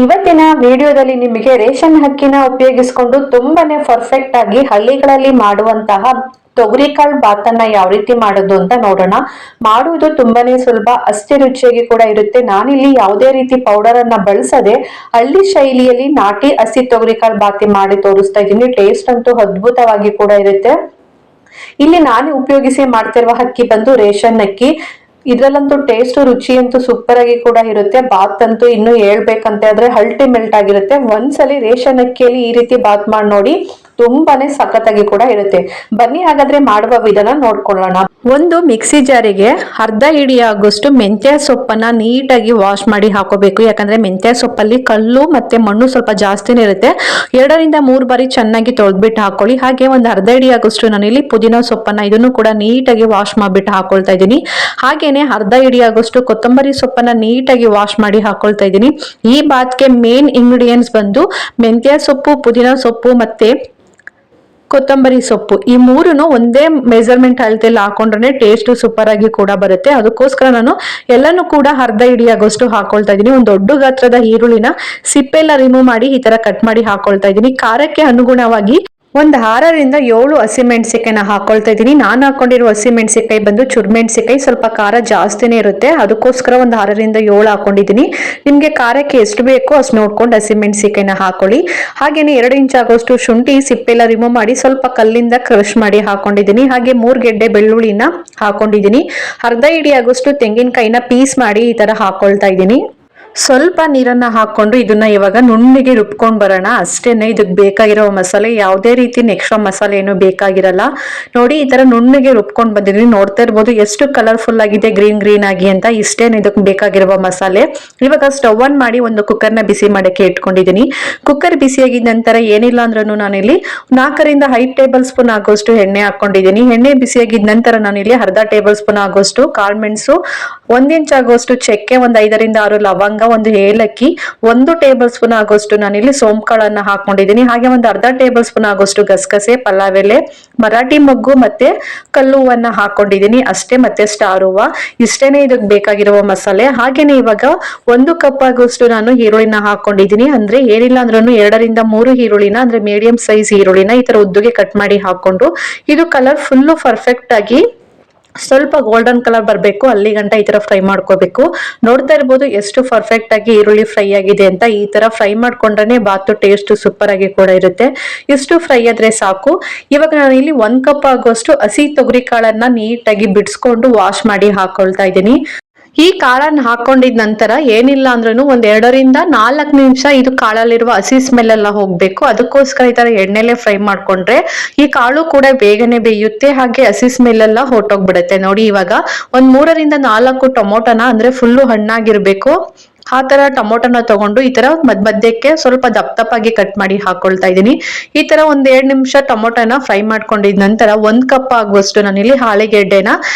ಇವತ್ತಿನ ವಿಡಿಯೋದಲ್ಲಿ ನಿಮಗೆ ರೇಷನ್ ಅಕ್ಕಿನ ಉಪಯೋಗಿಸಿಕೊಂಡು ತುಂಬಾನೇ ಪರ್ಫೆಕ್ಟ್ ಆಗಿ ಹಳ್ಳಿಗಳಲ್ಲಿ ಮಾಡುವಂತಹ ತೊಗರಿಕಾಳು ಬಾತನ್ನ ಯಾವ ರೀತಿ ಮಾಡೋದು ಅಂತ ನೋಡೋಣ. ಮಾಡುವುದು ತುಂಬಾನೇ ಸುಲಭ, ಅಷ್ಟೇ ರುಚಿಯಾಗಿ ಕೂಡ ಇರುತ್ತೆ. ನಾನಿಲ್ಲಿ ಯಾವುದೇ ರೀತಿ ಪೌಡರ್ ಅನ್ನ ಬಳಸದೆ ಹಳ್ಳಿ ಶೈಲಿಯಲ್ಲಿ ನಾಟಿ ಹಸಿ ತೊಗರಿಕಾಳು ಬಾತಿ ಮಾಡಿ ತೋರಿಸ್ತಾ ಇದ್ದೀನಿ. ಟೇಸ್ಟ್ ಅಂತೂ ಅದ್ಭುತವಾಗಿ ಕೂಡ ಇರುತ್ತೆ. ಇಲ್ಲಿ ನಾನು ಉಪಯೋಗಿಸಿ ಮಾಡ್ತಿರುವ ಅಕ್ಕಿ ಬಂದು ರೇಷನ್ ಅಕ್ಕಿ. ಇದ್ರಲ್ಲಂತೂ ಟೇಸ್ಟ್ ರುಚಿ ಅಂತೂ ಸೂಪರ್ ಆಗಿ ಕೂಡ ಇರುತ್ತೆ. ಬಾತ್ ಅಂತೂ ಇನ್ನು ಹೇಳ್ಬೇಕಂತ ಆದ್ರೆ ಅಲ್ಟಿಮೇಟ್ ಆಗಿರುತ್ತೆ. ಒಂದ್ಸಲಿ ರೇಷನ್ ಅಕ್ಕಿಯಲ್ಲಿ ಈ ರೀತಿ ಬಾತ್ ಮಾಡಿ ನೋಡಿ, ತುಂಬಾನೇ ಸಖತ್ತಾಗಿ ಕೂಡ ಇರುತ್ತೆ. ಬನ್ನಿ ಹಾಗಾದ್ರೆ ಮಾಡುವ ವಿಧಾನ ನೋಡ್ಕೊಳ್ಳೋಣ. ಒಂದು ಮಿಕ್ಸಿ ಜಾರಿಗೆ ಅರ್ಧ ಹಿಡಿ ಆಗುವಷ್ಟು ಮೆಂತ್ಯ ಸೊಪ್ಪನ್ನ ನೀಟಾಗಿ ವಾಶ್ ಮಾಡಿ ಹಾಕೋಬೇಕು. ಯಾಕಂದ್ರೆ ಮೆಂತ್ಯ ಸೊಪ್ಪಲ್ಲಿ ಕಲ್ಲು ಮತ್ತೆ ಮಣ್ಣು ಸ್ವಲ್ಪ ಜಾಸ್ತಿನೇ ಇರುತ್ತೆ. 2-3 ಬಾರಿ ಚೆನ್ನಾಗಿ ತೊಳೆದ್ಬಿಟ್ಟು ಹಾಕೊಳ್ಳಿ. ಹಾಗೆ ಒಂದು ಅರ್ಧ ಹಿಡಿ ಆಗುವಷ್ಟು ನಾನಿಲ್ಲಿ ಪುದೀನ ಸೊಪ್ಪನ್ನ ಇದನ್ನು ಕೂಡ ನೀಟಾಗಿ ವಾಶ್ ಮಾಡಿಬಿಟ್ಟು ಹಾಕೊಳ್ತಾ ಇದ್ದೀನಿ. ಹಾಗೇನೆ ಅರ್ಧ ಹಿಡಿ ಆಗುವಷ್ಟು ಕೊತ್ತಂಬರಿ ಸೊಪ್ಪನ್ನ ನೀಟಾಗಿ ವಾಶ್ ಮಾಡಿ ಹಾಕೊಳ್ತಾ ಇದ್ದೀನಿ. ಈ ಬಾತ್ಗೆ ಮೇನ್ ಇಂಗ್ರೀಡಿಯೆಂಟ್ಸ್ ಬಂದು ಮೆಂತ್ಯ ಸೊಪ್ಪು, ಪುದೀನ ಸೊಪ್ಪು ಮತ್ತೆ ಕೊತ್ತಂಬರಿ ಸೊಪ್ಪು. ಈ ಮೂರನ್ನು ಒಂದೇ ಮೆಜರ್ಮೆಂಟ್ ಅಳತೆಯಲ್ಲಿ ಹಾಕೊಂಡ್ರೆ ಟೇಸ್ಟ್ ಸೂಪರ್ ಆಗಿ ಕೂಡ ಬರುತ್ತೆ. ಅದಕ್ಕೋಸ್ಕರ ನಾನು ಎಲ್ಲಾನು ಕೂಡ ಅರ್ಧ ಹಿಡಿ ಆಗೋಷ್ಟು ಹಾಕೊಳ್ತಾ ಇದ್ದೀನಿ. ಒಂದು ದೊಡ್ಡ ಗಾತ್ರದ ಈರುಳ್ಳಿನ ಸಿಪ್ಪೆಲ್ಲ ರಿಮೂವ್ ಮಾಡಿ ಈ ತರ ಕಟ್ ಮಾಡಿ ಹಾಕೊಳ್ತಾ ಇದ್ದೀನಿ. ಖಾರಕ್ಕೆ ಅನುಗುಣವಾಗಿ ಒಂದು 6-7 ಹಸಿಮೆಣಸಿಕಾಯಿನ ಹಾಕೊಳ್ತಾ ಇದ್ದೀನಿ. ನಾನು ಹಾಕೊಂಡಿರುವ ಹಸಿಮೆಣಸಿಕಾಯಿ ಬಂದು ಚುರ್ಮೆಣಸಿಕಾಯಿ, ಸ್ವಲ್ಪ ಖಾರ ಜಾಸ್ತಿನೇ ಇರುತ್ತೆ. ಅದಕ್ಕೋಸ್ಕರ ಒಂದು 6-7 ಹಾಕೊಂಡಿದ್ದೀನಿ. ನಿಮ್ಗೆ ಖಾರಕ್ಕೆ ಎಷ್ಟು ಬೇಕೋ ಅಷ್ಟು ನೋಡ್ಕೊಂಡು ಹಸಿಮೆಣಸಿಕಾಯಿನ ಹಾಕೊಳ್ಳಿ. ಹಾಗೇನೆ 2 ಇಂಚ್ ಆಗೋಷ್ಟು ಶುಂಠಿ ಸಿಪ್ಪೆಲ್ಲ ರಿಮೂವ್ ಮಾಡಿ ಸ್ವಲ್ಪ ಕಲ್ಲಿಂದ ಕ್ರಶ್ ಮಾಡಿ ಹಾಕೊಂಡಿದ್ದೀನಿ. ಹಾಗೆ 3 ಗೆಡ್ಡೆ ಬೆಳ್ಳುಳ್ಳಿನ ಹಾಕೊಂಡಿದ್ದೀನಿ. ಅರ್ಧ ಹಿಡಿ ಆಗೋಷ್ಟು ತೆಂಗಿನಕಾಯಿನ ಪೀಸ್ ಮಾಡಿ ಈ ತರ ಹಾಕೊಳ್ತಾ ಇದ್ದೀನಿ. ಸ್ವಲ್ಪ ನೀರನ್ನ ಹಾಕೊಂಡು ಇದನ್ನ ಇವಾಗ ನುಣ್ಣಗೆ ರುಬ್ಕೊಂಡ್ ಬರೋಣ. ಅಷ್ಟೇನೆ ಇದಕ್ಕೆ ಬೇಕಾಗಿರೋ ಮಸಾಲೆ, ಯಾವುದೇ ರೀತಿ ಎಕ್ಸ್ಟ್ರಾ ಮಸಾಲೆ ಏನು ಬೇಕಾಗಿರಲ್ಲ. ನೋಡಿ ಈ ತರ ನುಣ್ಣಗೆ ರುಬ್ಕೊಂಡ್ ಬಂದಿದ್ವಿ. ನೋಡ್ತಾ ಇರ್ಬೋದು ಎಷ್ಟು ಕಲರ್ಫುಲ್ ಆಗಿದೆ, ಗ್ರೀನ್ ಆಗಿ ಅಂತ. ಇಷ್ಟೇನೆ ಇದಕ್ಕೆ ಬೇಕಾಗಿರುವ ಮಸಾಲೆ. ಇವಾಗ ಸ್ಟವ್ ಆನ್ ಮಾಡಿ ಒಂದು ಕುಕ್ಕರ್ನ ಬಿಸಿ ಮಾಡಕ್ಕೆ ಇಟ್ಕೊಂಡಿದ್ದೀನಿ. ಕುಕ್ಕರ್ ಬಿಸಿಯಾಗಿದ ನಂತರ ಏನಿಲ್ಲ ಅಂದ್ರೂ ನಾನಿಲ್ಲಿ 4-5 ಟೇಬಲ್ ಸ್ಪೂನ್ ಆಗೋಷ್ಟು ಎಣ್ಣೆ ಹಾಕೊಂಡಿದ್ದೀನಿ. ಎಣ್ಣೆ ಬಿಸಿಯಾಗಿದ ನಂತರ ನಾನಿಲ್ಲಿ ಅರ್ಧ ಟೇಬಲ್ ಸ್ಪೂನ್ ಆಗೋಷ್ಟು ಕಾಳ್ಮೆಣಸು, 1 ಇಂಚ್ ಆಗೋಷ್ಟು ಚಕ್ಕೆ, ಒಂದು 5-6 ಲವಂಗ, ಒಂದು ಏಲಕ್ಕಿ, 1 ಟೇಬಲ್ ಸ್ಪೂನ್ ಆಗೋಷ್ಟು ನಾನಿಲ್ಲಿ ಸೋಂಕಾಳನ್ನ ಹಾಕೊಂಡಿದ್ದೀನಿ. ಹಾಗೆ ಒಂದು ಅರ್ಧ ಟೇಬಲ್ ಸ್ಪೂನ್ ಆಗೋಷ್ಟು ಗಸಗಸೆ, ಪಲಾವ್ ಎಲೆ, ಮರಾಠಿ ಮೊಗ್ಗು ಮತ್ತೆ ಕಲ್ಲು ಹೂವನ್ನ ಹಾಕೊಂಡಿದ್ದೀನಿ ಅಷ್ಟೇ. ಮತ್ತೆ ಸ್ಟಾರ್ ಹೂವ. ಇಷ್ಟೇನೆ ಇದಕ್ಕೆ ಬೇಕಾಗಿರುವ ಮಸಾಲೆ. ಹಾಗೇನೆ ಇವಾಗ 1 ಕಪ್ ಆಗೋಷ್ಟು ನಾನು ಈರುಳ್ಳಿನ ಹಾಕೊಂಡಿದ್ದೀನಿ. ಅಂದ್ರೆ ಏನಿಲ್ಲ ಅಂದ್ರೂ 2-3 ಈರುಳ್ಳಿನ, ಅಂದ್ರೆ ಮೀಡಿಯಂ ಸೈಜ್ ಈರುಳ್ಳಿನ ಈ ತರ ಉದ್ದುಗೆ ಕಟ್ ಮಾಡಿ ಹಾಕೊಂಡು ಇದು ಕಲರ್ ಫುಲ್ಲು ಪರ್ಫೆಕ್ಟ್ ಆಗಿ ಸ್ವಲ್ಪ ಗೋಲ್ಡನ್ ಕಲರ್ ಬರಬೇಕು, ಅಲ್ಲಿ ಗಂಟ ಈ ತರ ಫ್ರೈ ಮಾಡ್ಕೋಬೇಕು. ನೋಡ್ತಾ ಇರ್ಬೋದು ಎಷ್ಟು ಪರ್ಫೆಕ್ಟ್ ಆಗಿ ಈರುಳ್ಳಿ ಫ್ರೈ ಆಗಿದೆ ಅಂತ. ಈ ತರ ಫ್ರೈ ಮಾಡ್ಕೊಂಡ್ರೆ ಬಾತು ಟೇಸ್ಟ್ ಸೂಪರ್ ಆಗಿ ಕೂಡ ಇರುತ್ತೆ. ಇಷ್ಟು ಫ್ರೈ ಆದ್ರೆ ಸಾಕು. ಇವಾಗ ನಾನು ಇಲ್ಲಿ 1 ಕಪ್ ಆಗುವಷ್ಟು ಹಸಿ ತೊಗರಿ ಕಾಳನ್ನ ನೀಟಾಗಿ ಬಿಡಿಸ್ಕೊಂಡು ವಾಶ್ ಮಾಡಿ ಹಾಕೊಳ್ತಾ ಇದ್ದೀನಿ. ಈ ಕಾಳನ್ನ ಹಾಕೊಂಡಿದ ನಂತರ ಏನಿಲ್ಲ ಅಂದ್ರೂ ಒಂದ್ 2-4 ನಿಮಿಷ ಇದು ಕಾಳಲ್ಲಿರುವ ಹಸಿ ಸ್ಮೆಲ್ ಎಲ್ಲ ಹೋಗ್ಬೇಕು. ಅದಕ್ಕೋಸ್ಕರ ಈ ತರ ಎಣ್ಣೆಲೆ ಫ್ರೈ ಮಾಡ್ಕೊಂಡ್ರೆ ಈ ಕಾಳು ಕೂಡ ಬೇಗನೆ ಬೇಯುತ್ತೆ. ಹಾಗೆ ಹಸಿ ಸ್ಮೆಲ್ ಎಲ್ಲ ಹೊರಟೋಗ್ಬಿಡುತ್ತೆ. ನೋಡಿ ಇವಾಗ ಒಂದ್ 3-4 ಟೊಮೊಟೊನ, ಅಂದ್ರೆ ಫುಲ್ಲು ಹಣ್ಣಾಗಿರ್ಬೇಕು ಆ ತರ ಟೊಮೊಟೊನ ತಗೊಂಡು ಈ ತರ ಮಧ್ಯಕ್ಕೆ ಸ್ವಲ್ಪ ದಪ್ಪಾಗಿ ಕಟ್ ಮಾಡಿ ಹಾಕೊಳ್ತಾ ಇದ್ದೀನಿ. ಈ ತರ ಒಂದ್ 2 ನಿಮಿಷ ಟೊಮೊಟೊನ ಫ್ರೈ ಮಾಡ್ಕೊಂಡಿದ ನಂತರ 1 ಕಪ್ ಆಗುವಷ್ಟು ನಾನಿಲ್ಲಿ ಆಲೂಗೆಡ್ಡೆನ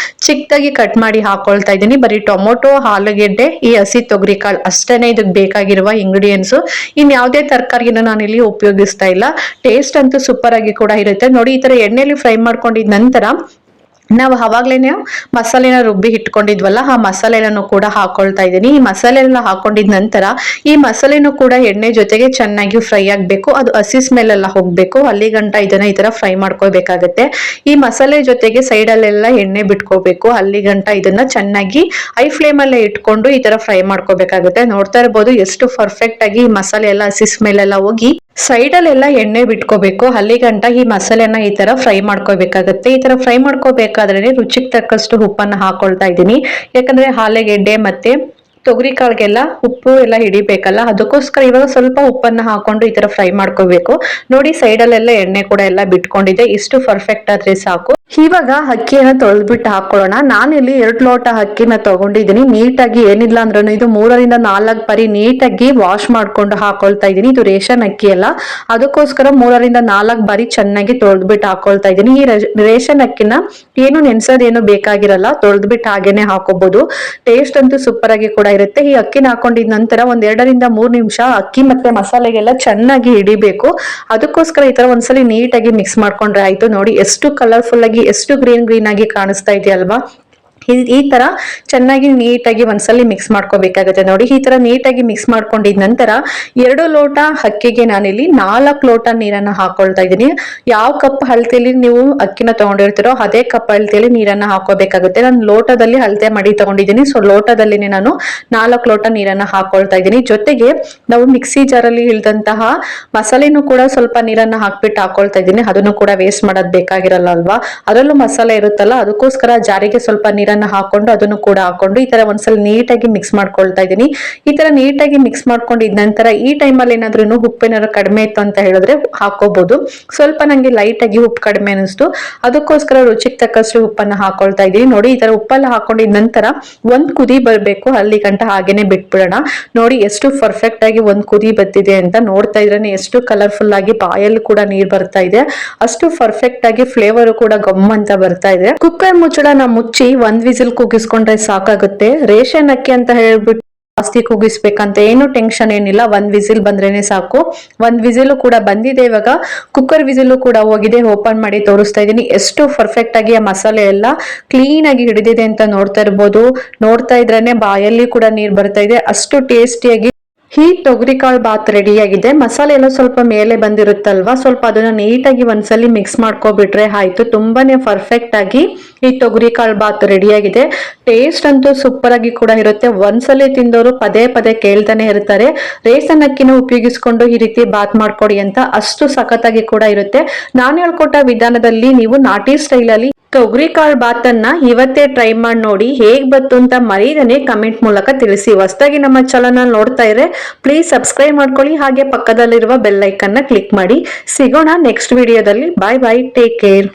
ಚಿಕ್ಕದಾಗಿ ಕಟ್ ಮಾಡಿ ಹಾಕೊಳ್ತಾ ಇದ್ದೀನಿ. ಬರೀ ಟೊಮೊಟೊ, ಆಲೂಗೆಡ್ಡೆ, ಈ ಹಸಿ ತೊಗರಿ ಕಾಳು ಅಷ್ಟೇನೆ ಇದಕ್ಕೆ ಬೇಕಾಗಿರುವ ಇಂಗ್ರೀಡಿಯೆಂಟ್ಸ್. ಇನ್ ಯಾವುದೇ ತರಕಾರಿನ ನಾನಿಲ್ಲಿ ಉಪಯೋಗಿಸ್ತಾ ಇಲ್ಲ. ಟೇಸ್ಟ್ ಅಂತೂ ಸೂಪರ್ ಆಗಿ ಕೂಡ ಇರುತ್ತೆ. ನೋಡಿ ಈ ತರ ಎಣ್ಣೆಲಿ ಫ್ರೈ ಮಾಡ್ಕೊಂಡಿದ ನಂತರ ನಾವು ಅವಾಗ್ಲೇನೆ ಮಸಾಲೆನ ರುಬ್ಬಿ ಇಟ್ಕೊಂಡಿದ್ವಲ್ಲ, ಆ ಮಸಾಲೆನೂ ಕೂಡ ಹಾಕೊಳ್ತಾ ಇದ್ದೀನಿ. ಈ ಮಸಾಲೆ ಎಲ್ಲ ಹಾಕೊಂಡಿದ ನಂತರ ಈ ಮಸಾಲೆನೂ ಕೂಡ ಎಣ್ಣೆ ಜೊತೆಗೆ ಚೆನ್ನಾಗಿ ಫ್ರೈ ಆಗ್ಬೇಕು. ಅದು ಹಸಿ ಸ್ಮೆಲ್ ಎಲ್ಲ ಹೋಗ್ಬೇಕು. ಅಲ್ಲಿ ಗಂಟ ಇದನ್ನ ಈ ತರ ಫ್ರೈ ಮಾಡ್ಕೋಬೇಕಾಗತ್ತೆ. ಈ ಮಸಾಲೆ ಜೊತೆಗೆ ಸೈಡ್ ಅಲ್ಲೆಲ್ಲ ಎಣ್ಣೆ ಬಿಟ್ಕೋಬೇಕು. ಅಲ್ಲಿ ಗಂಟ ಇದನ್ನ ಚೆನ್ನಾಗಿ ಹೈ ಫ್ಲೇಮ್ ಅಲ್ಲೇ ಇಟ್ಕೊಂಡು ಈ ತರ ಫ್ರೈ ಮಾಡ್ಕೋಬೇಕಾಗುತ್ತೆ. ನೋಡ್ತಾ ಇರ್ಬೋದು ಎಷ್ಟು ಪರ್ಫೆಕ್ಟ್ ಆಗಿ ಈ ಮಸಾಲೆ ಎಲ್ಲ ಹಸಿ ಸ್ಮೆಲ್ ಎಲ್ಲ ಹೋಗಿ ಸೈಡ್ ಅಲ್ಲೆಲ್ಲ ಎಣ್ಣೆ ಬಿಟ್ಕೋಬೇಕು. ಅಲ್ಲಿ ಗಂಟ ಈ ಮಸಾಲೆನ ಈ ತರ ಫ್ರೈ ಮಾಡ್ಕೋಬೇಕಾಗತ್ತೆ. ಈ ತರ ಫ್ರೈ ಮಾಡ್ಕೋಬೇಕಾದ್ರೆ ರುಚಿಗೆ ತಕ್ಕಷ್ಟು ಉಪ್ಪನ್ನ ಹಾಕೊಳ್ತಾ ಇದ್ದೀನಿ. ಯಾಕಂದ್ರೆ ಆಲೂಗೆಡ್ಡೆ ಮತ್ತೆ ತೊಗರಿ ಕಾಳಿಗೆಲ್ಲ ಉಪ್ಪು ಎಲ್ಲ ಹಿಡಿಬೇಕಲ್ಲ, ಅದಕ್ಕೋಸ್ಕರ ಇವಾಗ ಸ್ವಲ್ಪ ಉಪ್ಪನ್ನ ಹಾಕೊಂಡು ಈ ತರ ಫ್ರೈ ಮಾಡ್ಕೋಬೇಕು. ನೋಡಿ ಸೈಡ್ ಅಲ್ಲೆಲ್ಲ ಎಣ್ಣೆ ಕೂಡ ಎಲ್ಲ ಬಿಟ್ಕೊಂಡಿದೆ. ಇಷ್ಟು ಪರ್ಫೆಕ್ಟ್ ಆದ್ರೆ ಸಾಕು. ಇವಾಗ ಅಕ್ಕಿಯನ್ನ ತೊಳೆದ್ಬಿಟ್ಟು ಹಾಕೊಳ್ಳೋಣ. ನಾನಿಲ್ಲಿ 2 ಲೋಟ ಅಕ್ಕಿನ ತಗೊಂಡಿದ್ದೀನಿ. ನೀಟಾಗಿ ಏನಿಲ್ಲ ಅಂದ್ರೂ ಇದು 3-4 ಬಾರಿ ನೀಟಾಗಿ ವಾಶ್ ಮಾಡ್ಕೊಂಡು ಹಾಕೊಳ್ತಾ ಇದ್ದೀನಿ. ಇದು ರೇಷನ್ ಅಕ್ಕಿ ಅಲ್ಲ, ಅದಕ್ಕೋಸ್ಕರ 3-4 ಬಾರಿ ಚೆನ್ನಾಗಿ ತೊಳೆದ್ಬಿಟ್ಟು ಹಾಕೊಳ್ತಾ ಇದ್ದೀನಿ. ಈ ರೇಷನ್ ಅಕ್ಕಿನ ಏನು ನೆನ್ಸೋದೇನು ಬೇಕಾಗಿರಲ್ಲ, ತೊಳೆದ್ಬಿಟ್ಟು ಹಾಗೇನೆ ಹಾಕೋಬಹುದು. ಟೇಸ್ಟ್ ಅಂತೂ ಸೂಪರ್ ಆಗಿ ಕೂಡ ಇರುತ್ತೆ. ಈ ಅಕ್ಕಿನ ಹಾಕೊಂಡಿದ ನಂತರ ಒಂದ್ 2-3 ನಿಮಿಷ ಅಕ್ಕಿ ಮತ್ತೆ ಮಸಾಲೆಗೆಲ್ಲ ಚೆನ್ನಾಗಿ ಹಿಡಿಬೇಕು. ಅದಕ್ಕೋಸ್ಕರ ಈ ತರ ಒಂದ್ಸಲಿ ನೀಟಾಗಿ ಮಿಕ್ಸ್ ಮಾಡ್ಕೊಂಡ್ರೆ ಆಯ್ತು. ನೋಡಿ ಎಷ್ಟು ಕಲರ್ಫುಲ್ ಆಗಿ, ಎಷ್ಟು ಗ್ರೀನ್ ಆಗಿ ಕಾಣಿಸ್ತಾ ಇದೆ ಅಲ್ವಾ. ಈ ತರ ಚೆನ್ನಾಗಿ ನೀಟಾಗಿ ಒಂದ್ಸಲಿ ಮಿಕ್ಸ್ ಮಾಡ್ಕೋಬೇಕಾಗುತ್ತೆ ನೋಡಿ. ಈ ತರ ನೀಟಾಗಿ ಮಿಕ್ಸ್ ಮಾಡ್ಕೊಂಡಿದ ನಂತರ 2 ಲೋಟ ಅಕ್ಕಿಗೆ ನಾನಿಲ್ಲಿ 4 ಲೋಟ ನೀರನ್ನ ಹಾಕೊಳ್ತಾ ಇದ್ದೀನಿ. ಯಾವ ಕಪ್ ಅಳತೆಯಲ್ಲಿ ನೀವು ಅಕ್ಕಿನ ತಗೊಂಡಿರ್ತೀರೋ ಅದೇ ಕಪ್ ಅಳತೆಯಲ್ಲಿ ನೀರನ್ನ ಹಾಕೋಬೇಕಾಗುತ್ತೆ. ನಾನು ಲೋಟದಲ್ಲಿ ಅಳತೆ ಮಾಡಿ ತಗೊಂಡಿದ್ದೀನಿ. ಸೊ ಲೋಟದಲ್ಲಿ ನಾನು 4 ಲೋಟ ನೀರನ್ನ ಹಾಕೊಳ್ತಾ ಇದ್ದೀನಿ. ಜೊತೆಗೆ ನಾವು ಮಿಕ್ಸಿ ಜಾರಲ್ಲಿ ಇಳಿದಂತಹ ಮಸಾಲೆನೂ ಕೂಡ ಸ್ವಲ್ಪ ನೀರನ್ನ ಹಾಕ್ಬಿಟ್ಟು ಹಾಕೊಳ್ತಾ ಇದ್ದೀನಿ. ಅದನ್ನು ಕೂಡ ವೇಸ್ಟ್ ಮಾಡೋದ್ ಬೇಕಾಗಿರಲ್ಲ ಅಲ್ವಾ, ಅದರಲ್ಲೂ ಮಸಾಲೆ ಇರುತ್ತಲ್ಲ, ಅದಕ್ಕೋಸ್ಕರ ಜಾರಿಗೆ ಸ್ವಲ್ಪ ನೀರನ್ನ ಹಾಕೊಂಡು ಅದನ್ನು ಕೂಡ ಹಾಕೊಂಡು ಈ ತರ ಒಂದ್ಸಲ ನೀಟಾಗಿ ಮಿಕ್ಸ್ ಮಾಡ್ಕೊಳ್ತಾ ಇದ್ದೀನಿ. ಈ ತರ ನೀಟಾಗಿ ಮಿಕ್ಸ್ ಮಾಡ್ಕೊಂಡಿದ ನಂತರ ಈ ಟೈಮಲ್ಲಿ ಏನಾದ್ರೂ ಉಪ್ಪೇನಾದ್ರು ಕಡಿಮೆ ಇತ್ತು ಅಂತ ಹೇಳಿದ್ರೆ ಹಾಕೋಬಹುದು. ಸ್ವಲ್ಪ ನಂಗೆ ಲೈಟ್ ಆಗಿ ಉಪ್ಪು ಕಡಿಮೆ ಅನಿಸ್ತು, ಅದಕ್ಕೋಸ್ಕರ ರುಚಿಗೆ ತಕ್ಕಷ್ಟು ಉಪ್ಪನ್ನ ಹಾಕೊಳ್ತಾ ಇದ್ದೀನಿ. ನೋಡಿ ಈ ತರ ಉಪ್ಪೆಲ್ಲ ಹಾಕೊಂಡಿದ ನಂತರ ಒಂದ್ ಕುದಿ ಬರ್ಬೇಕು, ಅಲ್ಲಿ ಗಂಟ ಹಾಗೇನೆ ಬಿಟ್ಬಿಡೋಣ. ನೋಡಿ ಎಷ್ಟು ಪರ್ಫೆಕ್ಟ್ ಆಗಿ ಒಂದ್ ಕುದಿ ಬರ್ತಿದೆ ಅಂತ. ನೋಡ್ತಾ ಇದ್ರೇನೆ ಎಷ್ಟು ಕಲರ್ಫುಲ್ ಆಗಿ ಬಾಯಲ್ಲಿ ಕೂಡ ನೀರ್ ಬರ್ತಾ ಇದೆ, ಅಷ್ಟು ಪರ್ಫೆಕ್ಟ್ ಆಗಿ ಫ್ಲೇವರ್ ಕೂಡ ಗಮ್ ಅಂತ ಬರ್ತಾ ಇದೆ. ಕುಕ್ಕರ್ ಮುಚ್ಚಳನ ಮುಚ್ಚಿ 1 ವಿಸಿಲ್ ಕೂಗಿಸ್ಕೊಂಡ್ರೆ ಸಾಕಾಗುತ್ತೆ. ರೇಷನ್ ಅಕ್ಕಿ ಅಂತ ಹೇಳ್ಬಿಟ್ಟು ಜಾಸ್ತಿ ಕೂಗಿಸ್ಬೇಕಂತ ಏನು ಟೆನ್ಷನ್ ಏನಿಲ್ಲ, 1 ವಿಸಿಲ್ ಬಂದ್ರೇನೆ ಸಾಕು. 1 ವಿಸಿಲ್ ಕೂಡ ಬಂದಿದೆ. ಇವಾಗ ಕುಕ್ಕರ್ ವಿಸಿಲ್ ಕೂಡ ಹೋಗಿದೆ. ಓಪನ್ ಮಾಡಿ ತೋರಿಸ್ತಾ ಇದ್ದೀನಿ ಎಷ್ಟು ಪರ್ಫೆಕ್ಟ್ ಆಗಿ ಆ ಮಸಾಲೆ ಎಲ್ಲ ಕ್ಲೀನ್ ಆಗಿ ಹಿಡಿದಿದೆ ಅಂತ ನೋಡ್ತಾ ಇರ್ಬೋದು. ನೋಡ್ತಾ ಇದ್ರೇನೆ ಬಾಯಲ್ಲಿ ಕೂಡ ನೀರ್ ಬರ್ತಾ ಇದೆ, ಅಷ್ಟು ಟೇಸ್ಟಿಯಾಗಿ ಈ ತೊಗರಿಕಾಳು ಬಾತ್ ರೆಡಿ ಆಗಿದೆ. ಮಸಾಲೆ ಎಲ್ಲ ಸ್ವಲ್ಪ ಮೇಲೆ ಬಂದಿರುತ್ತಲ್ವಾ, ಸ್ವಲ್ಪ ಅದನ್ನ ನೀಟಾಗಿ ಒಂದ್ಸಲಿ ಮಿಕ್ಸ್ ಮಾಡ್ಕೊಬಿಟ್ರೆ ಆಯ್ತು. ತುಂಬಾನೇ ಪರ್ಫೆಕ್ಟ್ ಆಗಿ ಈ ತೊಗರಿಕಾಳು ಬಾತ್ ರೆಡಿ ಆಗಿದೆ. ಟೇಸ್ಟ್ ಅಂತೂ ಸೂಪರ್ ಆಗಿ ಕೂಡ ಇರುತ್ತೆ. ಒಂದ್ಸಲಿ ತಿಂದವರು ಪದೇ ಪದೇ ಕೇಳ್ತಾನೆ ಇರ್ತಾರೆ, ರೇಷನ್ ಅಕ್ಕಿನ ಉಪಯೋಗಿಸ್ಕೊಂಡು ಈ ರೀತಿ ಬಾತ್ ಮಾಡ್ಕೊಡಿ ಅಂತ. ಅಷ್ಟು ಸಖತ್ತಾಗಿ ಕೂಡ ಇರುತ್ತೆ. ನಾನು ಹೇಳ್ಕೊಟ್ಟ ವಿಧಾನದಲ್ಲಿ ನೀವು ನಾಟಿ ಸ್ಟೈಲ್ ಅಲ್ಲಿ ತೊಗರಿಕಾಳು ಬಾತನ್ನ ಇವತ್ತೇ ಟ್ರೈ ಮಾಡಿ ನೋಡಿ. ಹೇಗ್ ಬಂತು ಅಂತ ಮರೀದನೆ ಕಮೆಂಟ್ ಮೂಲಕ ತಿಳಿಸಿ. ಹೊಸದಾಗಿ ನಮ್ಮ ಚಾನಲ್ ನೋಡ್ತಾ ಇದ್ರೆ ಪ್ಲೀಸ್ ಸಬ್ಸ್ಕ್ರೈಬ್ ಮಾಡ್ಕೊಳ್ಳಿ, ಹಾಗೆ ಪಕ್ಕದಲ್ಲಿರುವ ಬೆಲ್ ಐಕನ್ನ ಕ್ಲಿಕ್ ಮಾಡಿ. ಸಿಗೋಣ ನೆಕ್ಸ್ಟ್ ವಿಡಿಯೋದಲ್ಲಿ. ಬಾಯ್ ಬಾಯ್, ಟೇಕ್ ಕೇರ್.